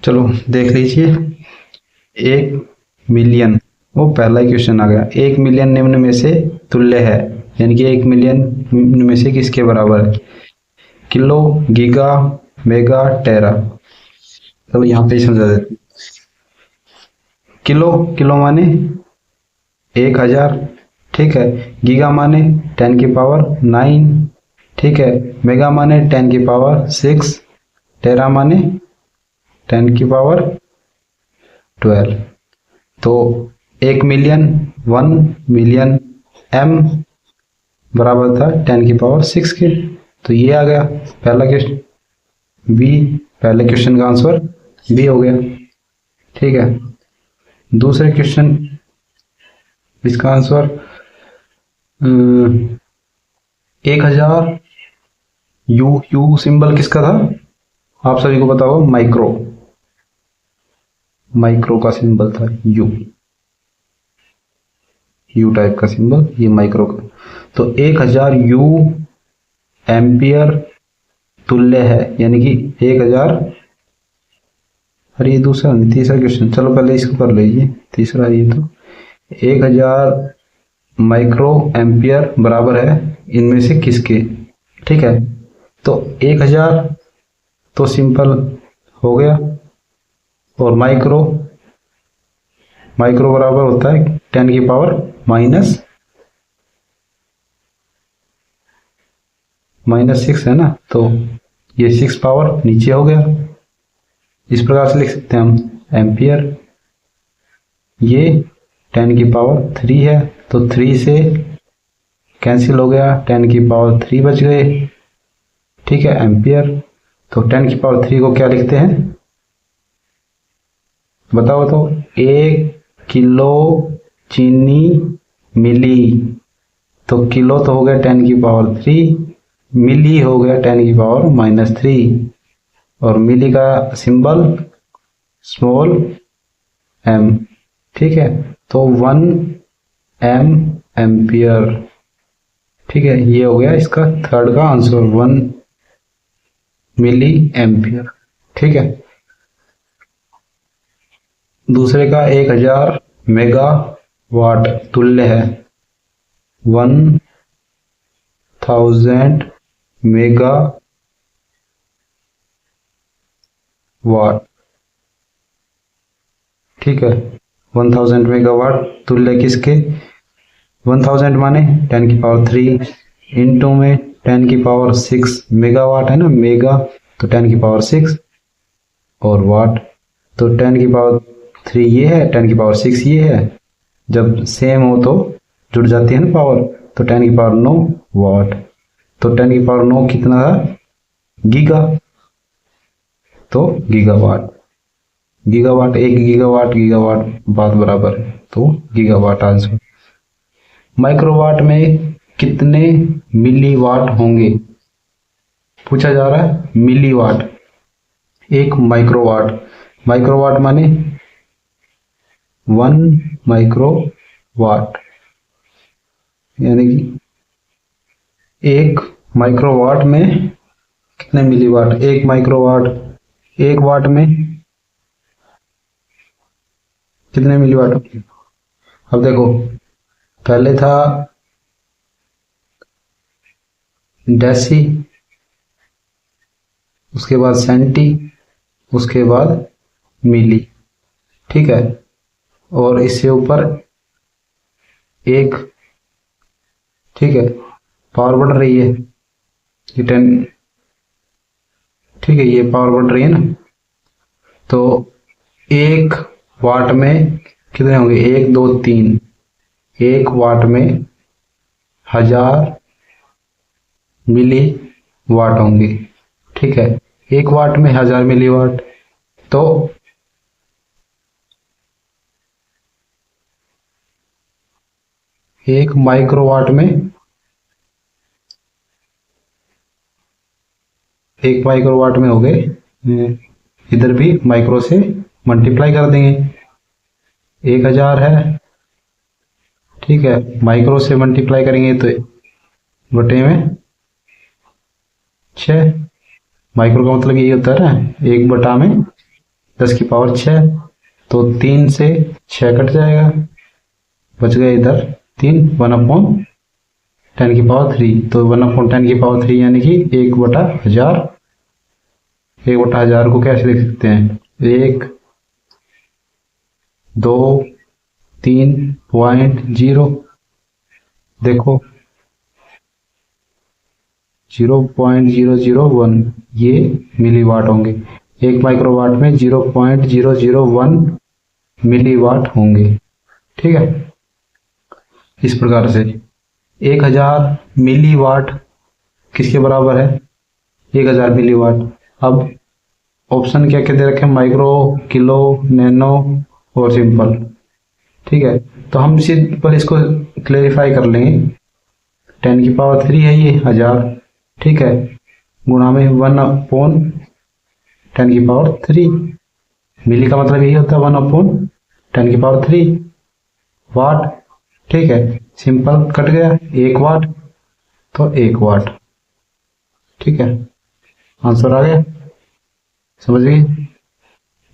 चलो देख लीजिए। 1 मिलियन, वो पहला ही क्वेश्चन आ गया। 1 मिलियन निम्न में से तुल्य है, यानी कि 1 मिलियन निम्न में से किसके बराबर है? किलो, गीगा, मेगा, टेरा। चलो यहाँ पे ही समझा देते हैं। किलो, किलो माने 1000, ठीक है। गीगा माने 10⁹, ठीक है। मेगा माने 10⁶, टेरा माने 10⁻12। तो 1 मिलियन, 1 मिलियन m बराबर था 10⁶ के। तो ये आ गया पहला क्वेश्चन बी, पहले क्वेश्चन का आंसर बी हो गया, ठीक है। दूसरे क्वेश्चन, इसका आंसर 1000। यू सिंबल किसका था? आप सभी को पता होगा, माइक्रो का सिंबल था यू टाइप का सिंबल, ये माइक्रो का। तो 1000 यू एम्पियर तुल्य है, यानी कि 1000। अरे ये दूसरा नहीं, तीसरा क्वेश्चन। चलो पहले इसको कर लीजिए, तीसरा ये। तो 1000 माइक्रो एम्पियर बराबर है इनमें से किसके, ठीक है। तो 1000 तो सिंपल हो गया, और माइक्रो बराबर होता है 10⁻⁻⁻6 है ना। तो ये 6 पावर नीचे हो गया। इस प्रकार से लिख सकते हैं हम एम्पियर। ये 10⁻³ है, तो 3 से कैंसिल हो गया, 10⁻³ बच गए, ठीक है, एम्पियर। तो 10⁻³ को क्या लिखते हैं, बताओ तो? 1 किलो चीनी मिली। तो किलो तो हो गया 10⁻³, मिली हो गया 10⁻⁻3, और मिली का सिंबल स्मॉल m, ठीक है। तो 1 m एम्पियर, ठीक है। ये हो गया इसका थर्ड का आंसर, 1 मिली एम्पियर, ठीक है। दूसरे का 1000 मेगावाट तुल्य है 1000 मेगावाट, ठीक है। 1000 मेगावाट तुल्य किसके? 1000 माने 10⁻³ इंटू में 10⁻6 मेगावाट है ना, मेगा तो 10⁻6, और वाट तो 10⁻³ ये है, 10⁻6 ये है। जब सेम हो तो जुड़ जाती है ना पावर, तो 10⁻9 वाट। तो 10⁻9 कितना था? गीगा, तो गीगावाट। 1 गीगावाट बात बराबर है, तो गीगावाट आंसर। माइक्रोवाट में कितने मिलीवाट होंगे, पूछा जा रहा है। मिलीवाट, 1 माइक्रोवाट माने 1 माइक्रोवाट, यानी कि 1 माइक्रोवाट में कितने मिलीवाट? 1 माइक्रोवाट, 1 वाट में कितने मिलीवाट? अब देखो, पहले था डेसी, उसके बाद सेंटी, उसके बाद मिली, ठीक है। और इससे ऊपर 1, ठीक है। पावर बढ़ रही है, ये 10, ठीक है, ये पावर बढ़ रही है ना। तो 1 वाट में कितने होंगे? 1 2 3, 1 वाट में 1000 मिली वाट होंगे, ठीक है। 1 वाट में 1000 मिली वाट, तो 1 माइक्रोवाट में, 1 माइक्रोवाट में हो गए, इधर भी माइक्रो से मल्टीप्लाई कर देंगे। 1000 है, ठीक है, माइक्रो से मल्टीप्लाई करेंगे तो बटे में 6। माइक्रो का मतलब यही होता है ना, 1/में 10 की पावर 6, तो 3 से 6 कट जाएगा, बच गया इधर 3, 1/10 की पावर 3। तो 1/10 की पावर 3 यानी कि 1/1000। 1/1000 को कैसे लिख सकते हैं? 1, 2, 3.0, देखो 0.001 ये मिलीवाट होंगे। 1 माइक्रोवाट में 0.001 मिलीवाट होंगे। ठीक है, इस प्रकार से 1000 मिलीवाट किसके बराबर है? 1000 मिलीवाट। अब ऑप्शन क्या क्या दे रखे हैं? माइक्रो, किलो, नैनो और सिंपल। ठीक है, तो हम सिंपल इसको क्लेरिफाई कर लेंगे। 10 की पावर 3 है ये 1000, ठीक है, गुणा में 1/10 की पावर 3। मिली का मतलब यही होता है 1/10 की पावर 3 वाट। ठीक है, सिंपल कट गया, 1 वाट, तो 1 वाट। ठीक है, आंसर आ गया, समझ गए?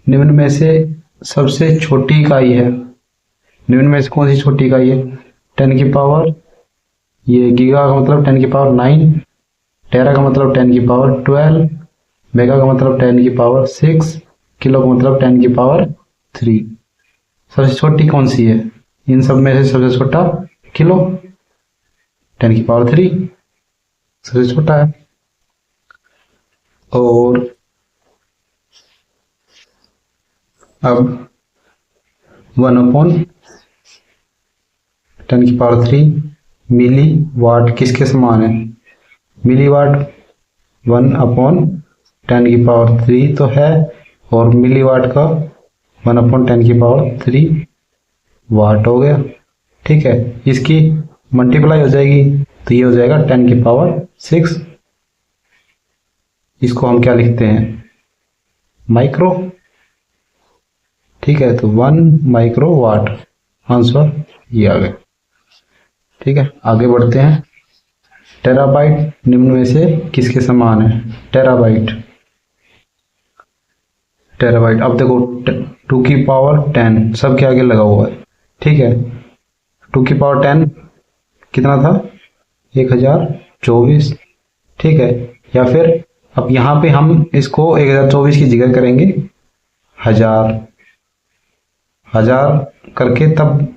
निम्न में से सबसे छोटी इकाई है, निम्न में से कौन सी छोटी इकाई है? 10 की पावर, ये गीगा का मतलब 10 की पावर 9, टेरा का मतलब 10 की पावर 12, मेगा का मतलब 10 की पावर 6, किलो का मतलब 10 की पावर 3। सबसे छोटी कौन सी है? इन सब में से सबसे छोटा किलो, 10 की पावर 3 सबसे छोटा है। और अब 1/10 की पावर 3 मिली वाट किसके समान है? मिली वाट 1/10 की पावर 3 तो है, और मिली वाट का 1/10 की पावर 3 वाट हो गया। ठीक है, इसकी मल्टीप्लाई हो जाएगी तो ये हो जाएगा 10 की पावर 6। इसको हम क्या लिखते हैं? माइक्रो। ठीक है, तो 1 माइक्रो वाट, आंसर ये आ गया। ठीक है, आगे बढ़ते हैं। टेराबाइट निम्न में से किसके समान है? Terabyte, terabyte. अब देखो 2 की पावर 10 सब के आगे लगा हुआ है। ठीक है, 2 की पावर 10 कितना था? 1024। ठीक है, या फिर अब यहाँ पे हम इसको 1024 की जगह करेंगे 1000 करके, तब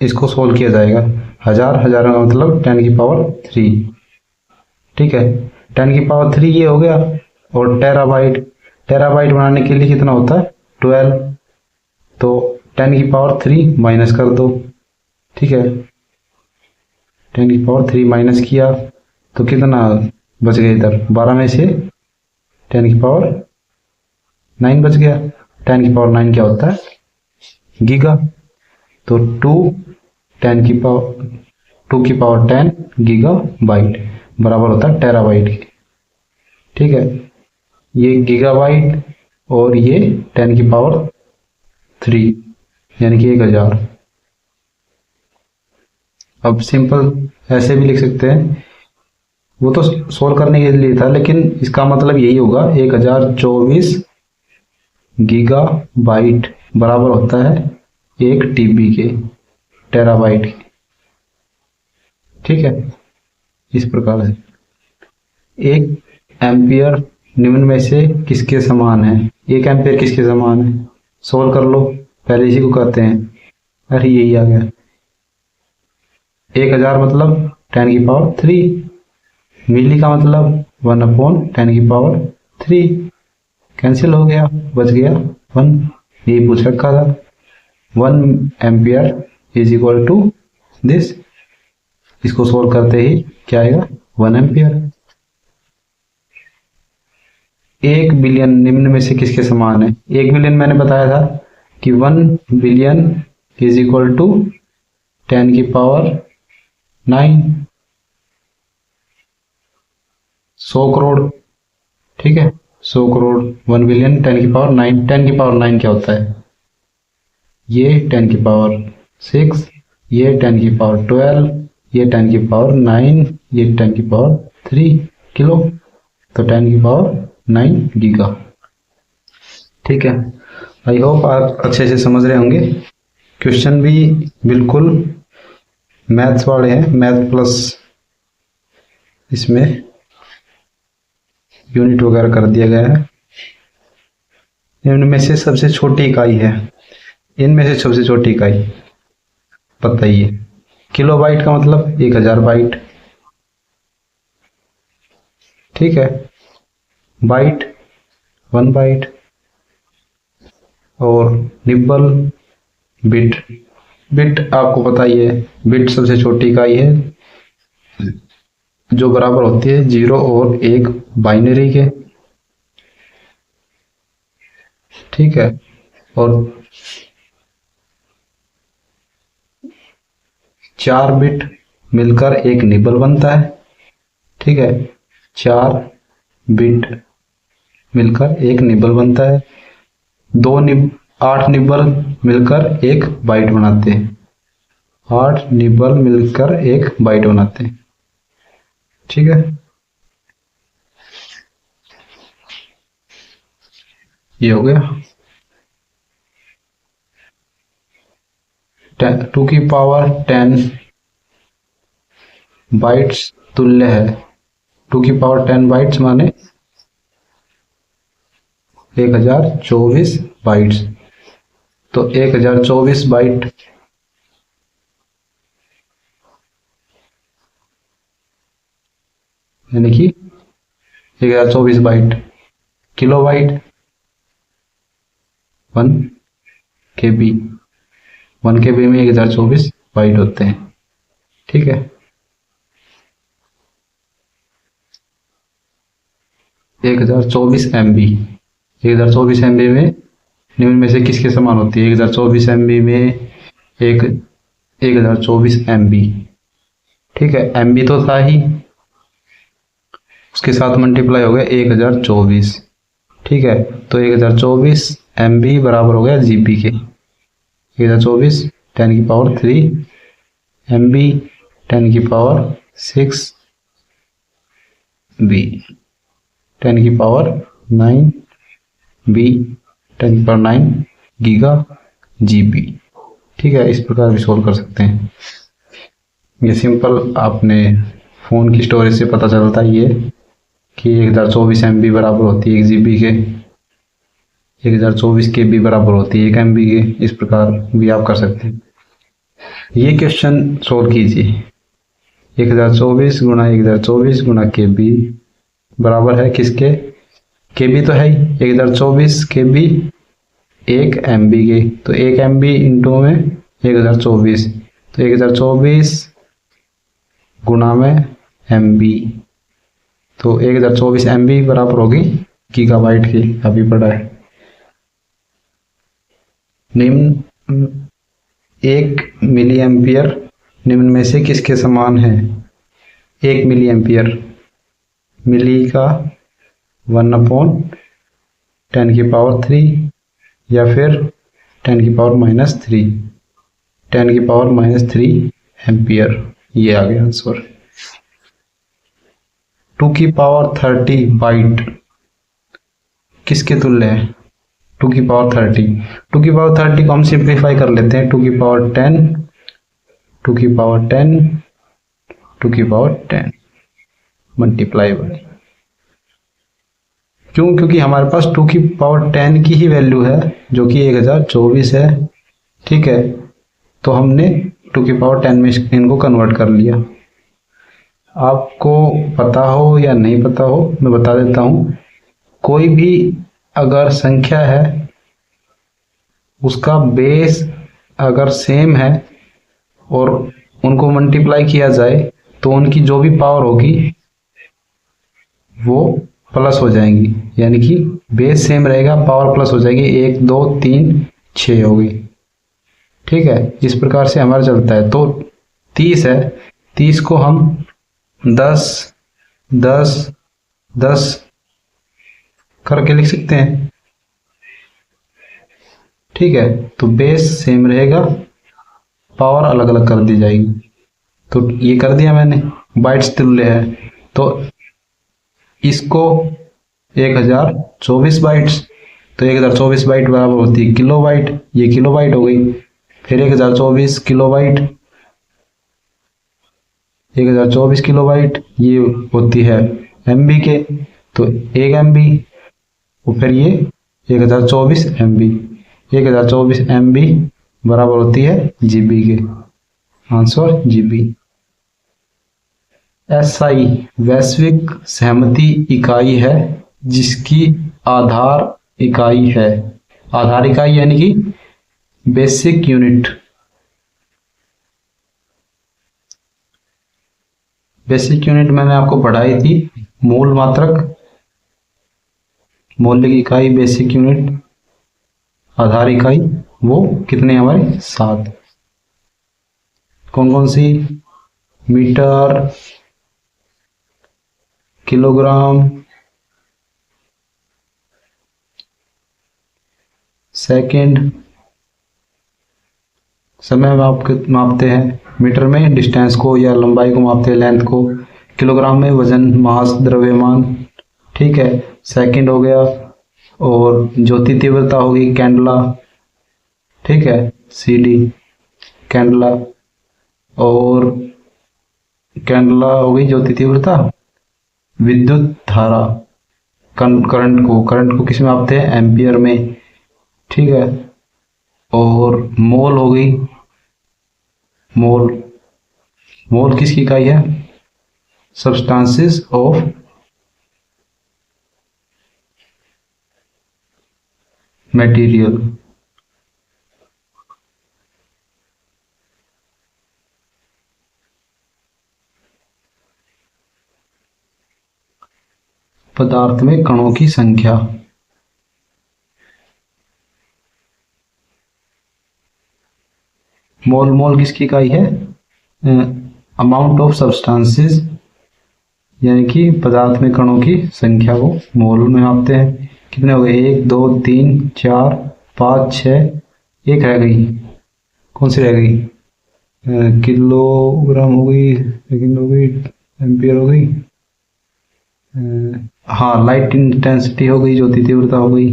इसको सोल्व किया जाएगा। 1000 का मतलब 10 की पावर 3। ठीक है, 10 की पावर 3 ये हो गया। और टेराबाइट, टेराबाइट बनाने के लिए कितना होता है? 12। तो 10 की पावर 3 माइनस कर दो। ठीक है, 10 की पावर 3 माइनस किया तो कितना बच गया? इधर 12 में से 10 की पावर 9 बच गया। 10 की पावर 9 क्या होता है? गीगा। तो 2 की पावर 10 गीगा बाइट बराबर होता है टेराबाइट के। ठीक है, ये गीगाबाइट और ये 10 की पावर 3 यानी कि 1000। अब सिंपल ऐसे भी लिख सकते हैं, वो तो सोल्व करने के लिए था, लेकिन इसका मतलब यही होगा 1024 गीगा बाइट बराबर होता है 1 टीबी के, टेराबाइट के। ठीक है, इस प्रकार से 1 एम्पियर निम्न में से किसके समान है? 1 एम्पियर किसके समान है? सोल्व कर लो, पहले इसी को कहते हैं। अरे यही आ गया, 1000 मतलब 10 की पावर 3, मिली का मतलब 1/10 की पावर 3, कैंसिल हो गया, बच गया 1। यही पूछ रखा था, 1 ampere is equal to this. इसको सोल्व करते ही क्या आएगा? 1 एम्पियर। 1 बिलियन निम्न में से किसके समान है? 1 बिलियन मैंने बताया था कि 1 बिलियन इज इक्वल टू 10 की पावर 9, 100 करोड़। ठीक है, 100 करोड़, 1 बिलियन 10 की पावर 9। 10 की पावर 9 क्या होता है? ये 10 की पावर 6, ये 10 की पावर 12, ये 10 की पावर 9, ये 10 की पावर 3 किलो, तो 10 की पावर 9 गीगा। ठीक है, आई होप आप अच्छे से समझ रहे होंगे। क्वेश्चन भी बिल्कुल मैथ्स वाले हैं, मैथ प्लस इसमें यूनिट वगैरह कर दिया गया है। इनमें से सबसे छोटी इकाई है, इनमें से सबसे छोटी इकाई बताइए। किलोबाइट का मतलब 1000 बाइट, ठीक है। बाइट 1 बाइट, और निब्बल बिट, बिट आपको पता ही है, बिट सबसे छोटी इकाई है जो बराबर होती है 0 और 1 बाइनरी के, ठीक है। और 4 बिट मिलकर एक निबल बनता है, ठीक है। 4 बिट मिलकर एक निबल बनता है। 8 निबल मिलकर एक बाइट बनाते हैं, 8 निबल मिलकर एक बाइट बनाते हैं, ठीक है। ये हो गया। 2 की पावर 10 बाइट्स तुल्य है, 2 की पावर 10 बाइट्स माने 1024 बाइट्स। तो 1024 बाइट यानी कि 1024 bite kilo byte 1 KB, 1 KB में 1024 बाइट होते हैं, ठीक है। 1024 MB, 1024 MB में निम्न में से किसके समान होती है? 1024 MB में एक 1024 MB, ठीक है। MB तो था ही, उसके साथ मल्टीप्लाई हो गया 1024, ठीक है। तो 1024 MB बराबर हो गया GB के 1024 10 की पावर 3 MB 10 की पावर 6 B 10 की पावर 9 B 10 की पावर 9 गीगा GB, ठीक है। इस प्रकार भी सोल्व कर सकते हैं। ये सिंपल आपने फ़ोन की स्टोरेज से पता चलता ही है कि 1024 MB बराबर होती है 1 GB के, 1024 KB बराबर होती है 1 MB के। इस प्रकार भी आप कर सकते हैं। ये क्वेश्चन सोल्व कीजिए। 1024 गुणा 1024 गुणा KB बराबर है किसके? KB तो है ही, 1024 KB 1 MB के, तो 1 MB इंटू में 1024, तो 1024 गुणा में MB, तो 1024 MB बराबर होगी गीगाबाइट की, अभी पढ़ा है। निम्न 1 मिली एम्पियर निम्न में से किसके समान है? 1 मिली एम्पियर, मिली का 1/10 की पावर 3 या फिर 10 की पावर -3, 10 की पावर -3 एम्पियर। ये आ गया आंसर। 2 की पावर 30 बाइट किसके तुल्य है? 2 की पावर 30, 2 की पावर 30 को हम सिंप्लीफाई कर लेते हैं। 2 की पावर 10, 2 की पावर 10, 2 की पावर 10 मल्टीप्लाई बाय, क्यों? क्योंकि हमारे पास 2 की पावर 10 की ही वैल्यू है जो कि 1024 है, ठीक है। तो हमने 2 की पावर 10 में इनको कन्वर्ट कर लिया। आपको पता हो या नहीं पता हो, मैं बता देता हूँ। कोई भी अगर संख्या है उसका बेस अगर सेम है और उनको मल्टीप्लाई किया जाए तो उनकी जो भी पावर होगी वो प्लस हो जाएंगी, यानी कि बेस सेम रहेगा, पावर प्लस हो जाएगी। 1 2 3 6 होगी, ठीक है। इस प्रकार से हमारा चलता है। तो 30 है, 30 को हम 10 10 10 करके लिख सकते हैं, ठीक है। तो बेस सेम रहेगा, पावर अलग अलग कर दी जाएगी। तो ये कर दिया मैंने, बाइट्स तुल्य है, तो इसको 1024 बाइट्स, तो 1024 बाइट बराबर होती है किलो बाइट, ये किलो बाइट हो गई। फिर 1024 किलो बाइट, 1024 किलो बाइट ये होती है MB के, तो 1 MB, और फिर ये 1024 MB, 1024 MB बराबर होती है GB के। Answer GB। SI वैश्विक सहमति इकाई है जिसकी आधार इकाई है, आधार इकाई यानी कि बेसिक यूनिट। बेसिक यूनिट मैंने आपको पढ़ाई थी, मूल मात्रक, मौलिक इकाई, बेसिक यूनिट, आधार इकाई, वो कितने हमारे 7। कौन कौन सी? मीटर, किलोग्राम, सेकंड, समय मापते हैं, मीटर में डिस्टेंस को या लंबाई को मापते हैं, लेंथ को, किलोग्राम में वजन, मास, द्रव्यमान, ठीक है, सेकंड हो गया, और ज्योति तीव्रता होगी कैंडला, ठीक है, CD कैंडला, और कैंडला हो गई ज्योति तीव्रता। विद्युत धारा, करंट को किस में मापते हैं? एम्पियर में, ठीक है, और मोल हो गई, मोल किसकी इकाई है? Substances of material. पदार्थ में कणों की संख्या, मोल किसकी इकाई है? अमाउंट ऑफ सब्सटेंसेस, यानी कि पदार्थ में कणों की संख्या को मोल में मापते हैं। कितने हो गए? 1 2 3 4 5 6, एक रह गई, कौन सी रह गई? किलोग्राम हो गई, सेकंड हो गई, एम्पियर हो गई, हाँ, लाइट इंटेंसिटी हो गई, ज्योति तीव्रता हो गई,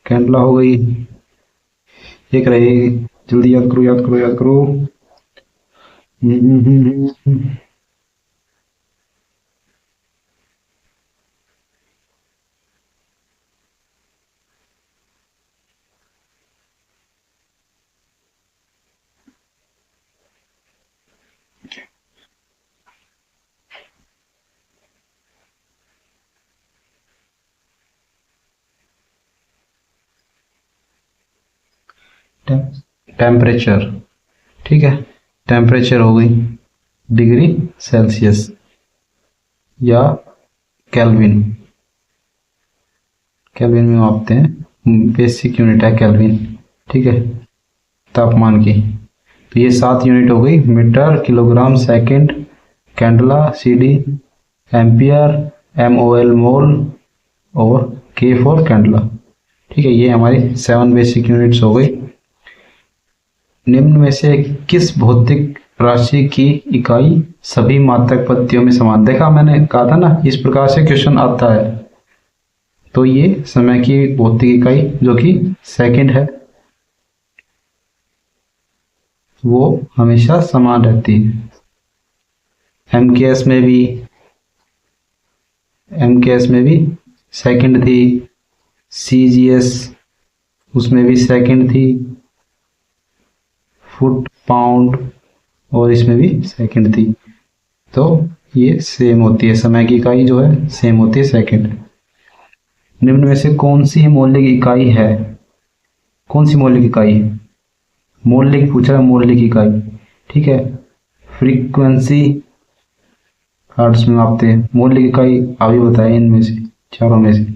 कैंडला हो गई, एक रहेगी, जल्दी याद करो याद करो याद करो। टेम्परेचर, ठीक है, टेम्परेचर हो गई डिग्री सेल्सियस या केल्विन, केल्विन में मापते हैं, बेसिक यूनिट है केल्विन, ठीक है, तापमान की। तो ये 7 यूनिट हो गई, metre, kilogram, second, candela, CD, ampere, MOL mole, और K फॉर कैंडला, ठीक है, ये हमारी 7 बेसिक यूनिट्स हो गई। निम्न में से किस भौतिक राशि की इकाई सभी मात्रक पद्धतियों में समान? देखा, मैंने कहा था ना, इस प्रकार से क्वेश्चन आता है। तो ये समय की भौतिक इकाई जो कि सेकंड है, वो हमेशा समान रहती है। MKS में भी सेकंड थी, CGS उसमें भी सेकंड थी, फुट, पाउंड, और इसमें भी सेकंड थी। तो ये सेम होती है, समय की इकाई जो है सेम होती है, सेकंड। निम्न में से कौन सी मौलिक इकाई है? कौन सी मौलिक इकाई है? मौलिक पूछा है, मौलिक इकाई, ठीक है, फ्रीक्वेंसी हर्ट्ज में मापते हैं। मौलिक इकाई अभी बताए इनमें से, चारों में से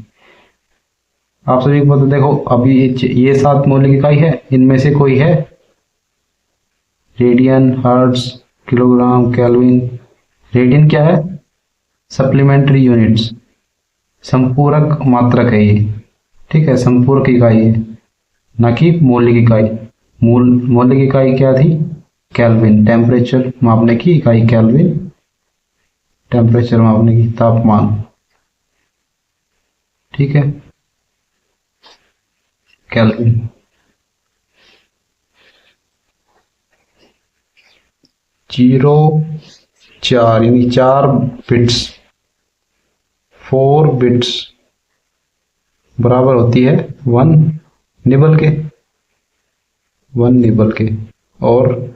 आप सभी को पता। देखो अभी ये 7 मौलिक इकाई है, इनमें से कोई है? Radian, hertz, kilogram, kelvin. Radian क्या है? सप्लीमेंट्री यूनिट्स, संपूरक मात्रक है ये, ठीक है, संपूरक इकाई है, ना कि मौलिक इकाई। मौलिक इकाई क्या थी? केल्विन, टेम्परेचर मापने की इकाई केल्विन, टेम्परेचर मापने की तापमान, ठीक है। केल्विन। 0 4 यानी 4 बिट्स 4 बिट्स बराबर होती है 1 निबल के, 1 निबल के। और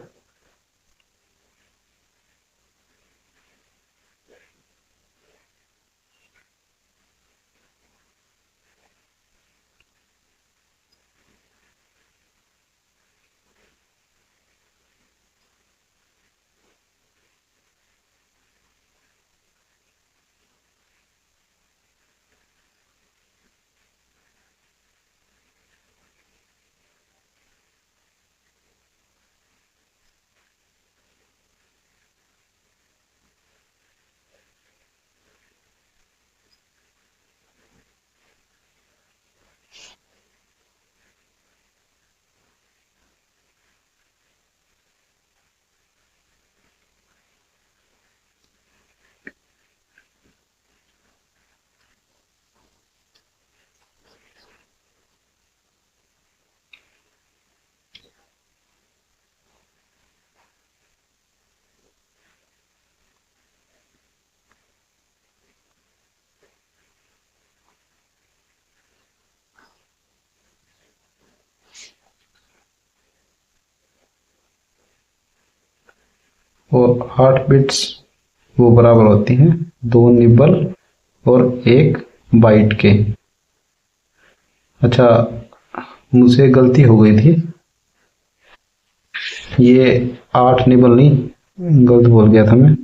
और 8 बिट्स वो बराबर होती हैं 2 निबल और 1 बाइट के। अच्छा, मुझसे गलती हो गई थी, ये 8 निबल नहीं, गलत बोल गया था मैं।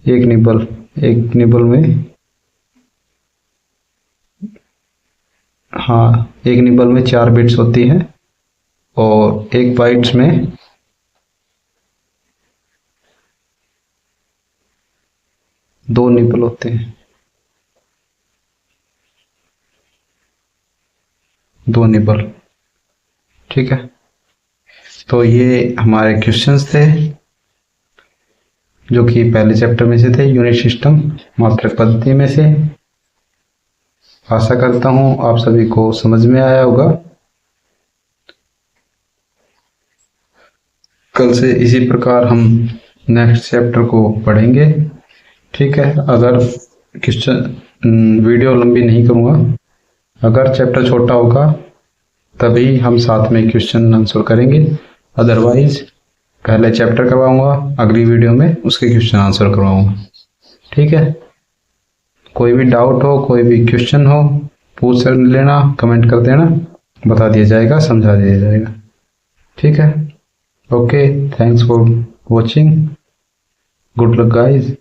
1 निबल, 1 निबल में, हाँ 1 निबल में 4 बिट्स होती है और 1 बाइट्स में 2 निबल होते हैं, 2 निबल। ठीक है, तो ये हमारे क्वेश्चंस थे जो कि पहले चैप्टर में से थे, यूनिट सिस्टम मात्रक पद्धति में से। आशा करता हूँ आप सभी को समझ में आया होगा। कल से इसी प्रकार हम नेक्स्ट चैप्टर को पढ़ेंगे। ठीक है, अगर क्वेश्चन वीडियो लंबी नहीं करूँगा, अगर चैप्टर छोटा होगा तभी हम साथ में क्वेश्चन आंसर करेंगे, अदरवाइज पहले चैप्टर करवाऊंगा, अगली वीडियो में उसके क्वेश्चन आंसर करवाऊंगा। ठीक है, कोई भी डाउट हो, कोई भी क्वेश्चन हो, पूछ लेना, कमेंट कर देना, बता दिया जाएगा, समझा दिया जाएगा। ठीक है, okay, thanks for watching, good luck guys.